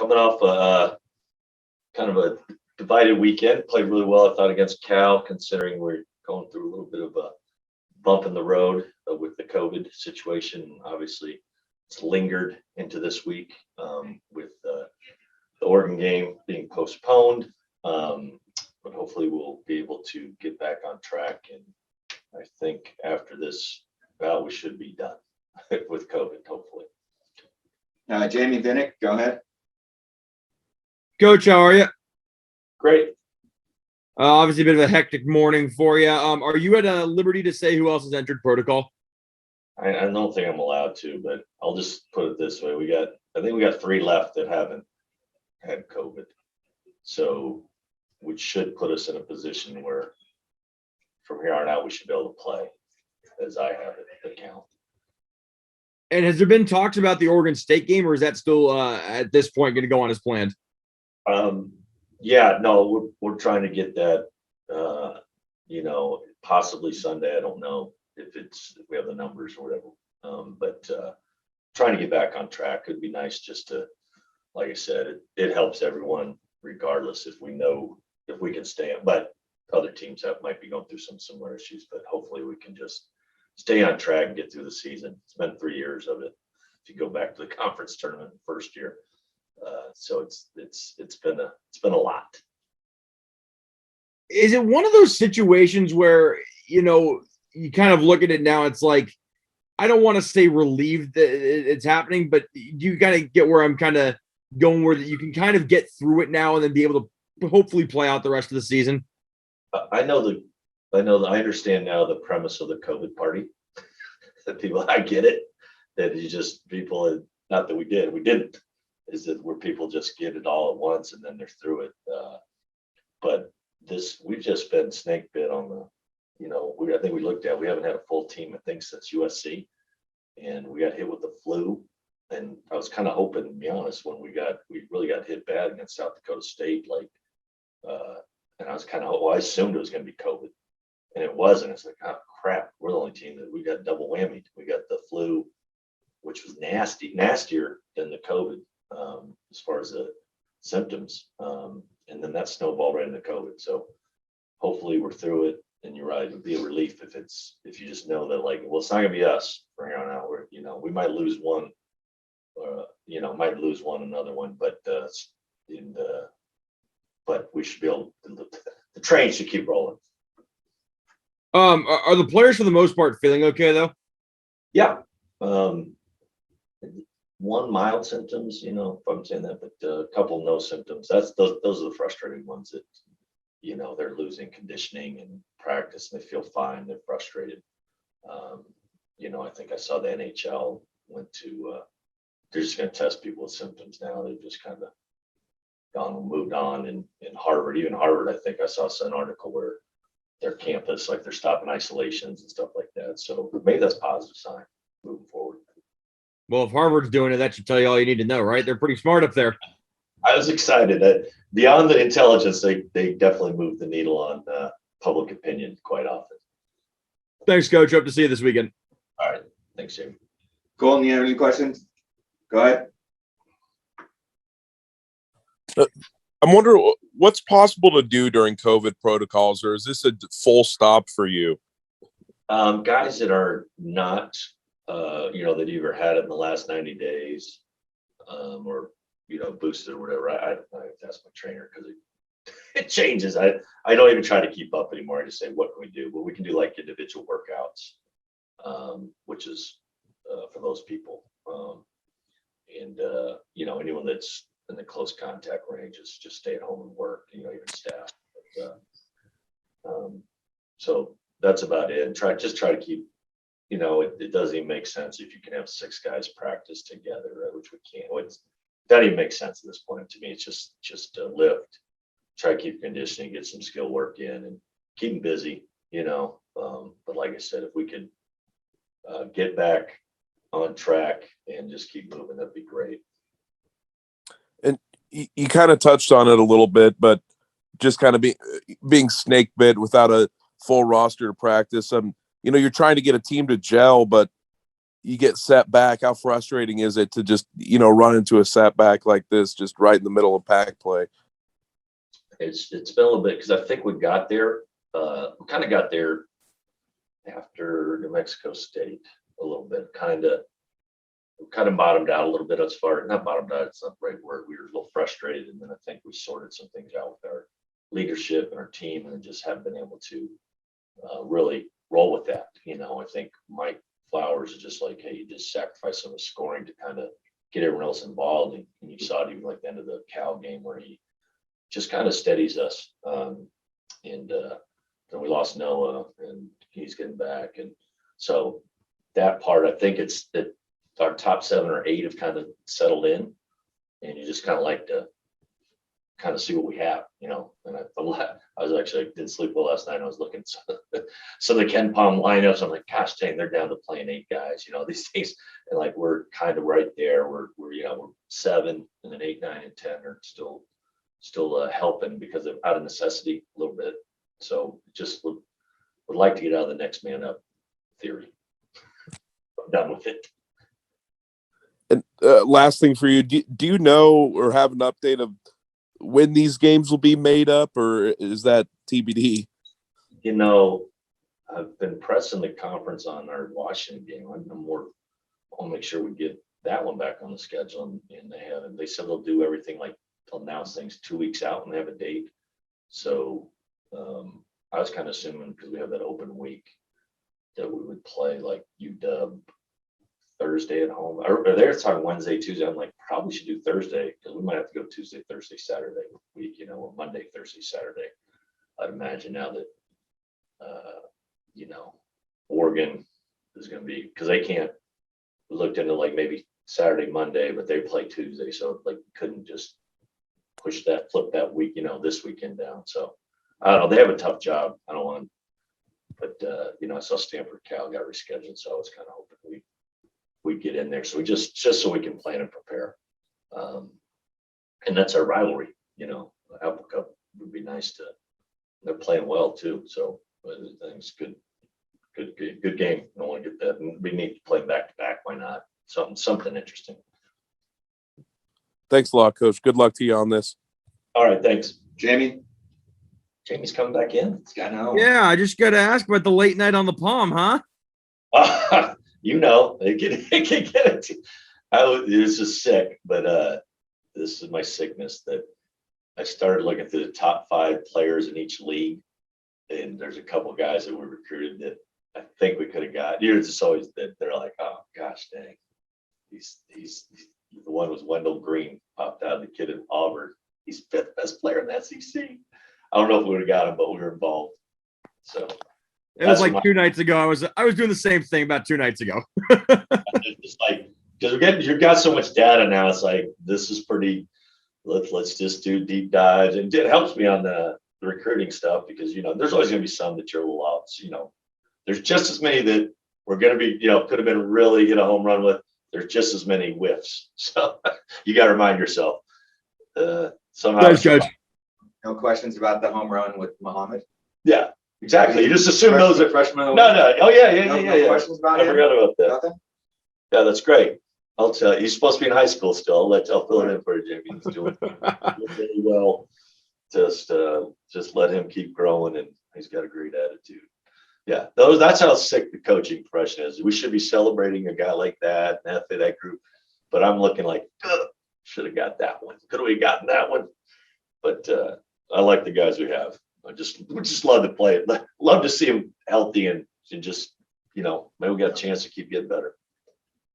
coming off a kind of a divided weekend. Played really well, I thought, against Cal, considering we're going through a little bit of a bump in the road with the COVID situation. Obviously, it's lingered into this week with the Oregon game being postponed. But hopefully we'll be able to get back on track. And I think after this, well, we should be done with COVID, hopefully. Jamie Vinnick, go ahead. Coach, how are you? Great. Obviously, a bit of a hectic morning for you. Are you at liberty to say who else has entered protocol? I don't think I'm allowed to, but I'll just put it this way. I think we got 3 left that haven't had COVID. So, which should put us in a position where from here on out, we should be able to play as I have it at count. And has there been talks about the Oregon State game, or is that still at this point going to go on as planned? Yeah, no, we're trying to get that, possibly Sunday. I don't know if we have the numbers or whatever. But trying to get back on track. It'd be nice just to, like I said, it helps everyone regardless if we can stay on. But other teams might be going through some similar issues, but hopefully we can just stay on track and get through the season. It's been 3 years of it. If you go back to the conference tournament first year. So it's been a lot. Is it one of those situations where, you kind of look at it now, it's like, I don't want to say relieved that it's happening, but you kind of get where I'm kind of going, where you can kind of get through it now and then be able to hopefully play out the rest of the season? I understand now the premise of the COVID party. That people, I get it. That people, not that we didn't. Is that where people just get it all at once and then they're through it. But we've just been snake bit on the, I think we haven't had a full team, I think, since USC. And we got hit with the flu. And I was kind of hoping, to be honest, when we really got hit bad against South Dakota State, and I was I assumed it was going to be COVID. And it wasn't. It's like, oh crap, we're the only team that we got double whammy. We got the flu, which was nastier than the COVID. As far as the symptoms, and then that snowballed right into COVID. So hopefully we're through it. And you're right, it would be a relief if you just know that, it's not gonna be us from here on out. We might lose one, another one, but we should be able to, the train should keep rolling. Are the players for the most part feeling okay though? Yeah. One mild symptoms, if I'm saying that, but a couple no symptoms. Those are the frustrating ones that, they're losing conditioning and practice and they feel fine. They're frustrated. I think I saw the NHL went to, they're just going to test people with symptoms now. They've just kind of moved on. And in Harvard, even Harvard, I think I saw an article where their campus, they're stopping isolations and stuff like that. So maybe that's a positive sign moving forward. Well, if Harvard's doing it, that should tell you all you need to know, right? They're pretty smart up there. I was excited that beyond the intelligence, they definitely moved the needle on public opinion quite often. Thanks, Coach. Hope to see you this weekend. All right. Thanks, Jamie. Colton, you have any questions? Go ahead. I'm wondering what's possible to do during COVID protocols, or is this a full stop for you? Guys that are not, that either had it in the last 90 days or, boosted or whatever. I have to ask my trainer because it changes. I don't even try to keep up anymore. I just say, what can we do? Well, we can do individual workouts, which is for those people. Anyone that's in the close contact range is just stay at home and work, even staff. So that's about it. And try to keep, it doesn't even make sense if you can have 6 guys practice together, right, which we can't. That doesn't even make sense at this point. To me, it's just a lift. Try to keep conditioning, get some skill work in, and keep them busy, But like I said, if we could get back on track and just keep moving, that'd be great. And you kind of touched on it a little bit, but just kind of being snake bit without a full roster to practice. You're trying to get a team to gel, but you get set back, how frustrating is it to just, run into a setback like this, just right in the middle of pack play? It's been a little bit because I think we got there. We kind of got there after New Mexico State a little bit. Kind of bottomed out a little bit as far, not bottomed out. It's not the right word. We were a little frustrated, and then I think we sorted some things out with our leadership and our team, and just haven't been able to really roll with that. I think Mike Flowers is just like, hey, you just sacrifice some of the scoring to kind of get everyone else involved, and you saw it even like the end of the Cal game where he just kind of steadies us. And then we lost Noah, and he's getting back, and so that part, I think it's that our top 7 or 8 have kind of settled in, and you just kind of like to kind of see what we have, And I didn't sleep well last night. I was looking at some of the Ken Palm lineups. I'm like, gosh dang, they're down to playing 8 guys, these things, and like we're kind of right there. We're 7, and then 8, 9, and 10 are still helping because of out of necessity a little bit. So just would like to get out of the next man up theory. I'm done with it. And last thing for you, do you know or have an update of when these games will be made up, or is that TBD? I've been pressing the conference on our Washington game. I'll make sure we get that one back on the schedule, and they said they'll do everything, like they'll announce things 2 weeks out and they have a date. So I was kind of assuming, because we have that open week, that we would play like UW Thursday at home, or they're talking Wednesday, Tuesday. I'm like, probably should do Thursday, because we might have to go Tuesday, Thursday, Saturday week, or Monday, Thursday, Saturday. I'd imagine now that, Oregon is going to be, because they can't, we looked into like maybe Saturday, Monday, but they play Tuesday. So like couldn't just flip that week, this weekend down. So I don't know. They have a tough job. I don't want to, but I saw Stanford Cal got rescheduled. So I was kind of hoping we'd get in there. So we just so we can plan and prepare. And that's our rivalry, Apple Cup would be nice they're playing well too. So I think it's good game. I don't want to get that. And we need to play back to back. Why not? Something interesting. Thanks a lot, Coach. Good luck to you on this. All right. Thanks. Jamie? Jamie's coming back in. It's got no. Yeah, I just got to ask about the late night on the Palm, huh? They can get it. I was just sick, but this is my sickness that I started looking through the top 5 players in each league, and there's a couple guys that were recruited that I think we could have got. It's just always that they're like, oh gosh, dang, he's the one was Wendell Green, popped out of the kid in Auburn. He's 5th best player in the SEC. I don't know if we would have got him, but we were involved. So it was like 2 nights ago. I was doing the same thing about 2 nights ago. It's like, because you've got so much data now. It's like, this is pretty. Let's just do deep dives, and it helps me on the recruiting stuff, because there's always going to be some that you're lost. There's just as many that we're going to be, could have been really hit a home run with. There's just as many whiffs. So you got to remind yourself. Somehow. Thanks, Coach. No questions about the home run with Muhammad? Yeah, exactly. You just assume those are freshman. No. Oh yeah. No questions about I him? forgot about that. Nothing? Yeah, that's great. I'll tell you. He's supposed to be in high school still. I'll fill it in for you, Jamie. He's doing really well. Just let him keep growing, and he's got a great attitude. Yeah, that's how sick the coaching profession is. We should be celebrating a guy like that, and that group. But I'm looking like, should have got that one. Could we have gotten that one? But I like the guys we have. We just love to play it. Love to see them healthy and just, maybe we got a chance to keep getting better.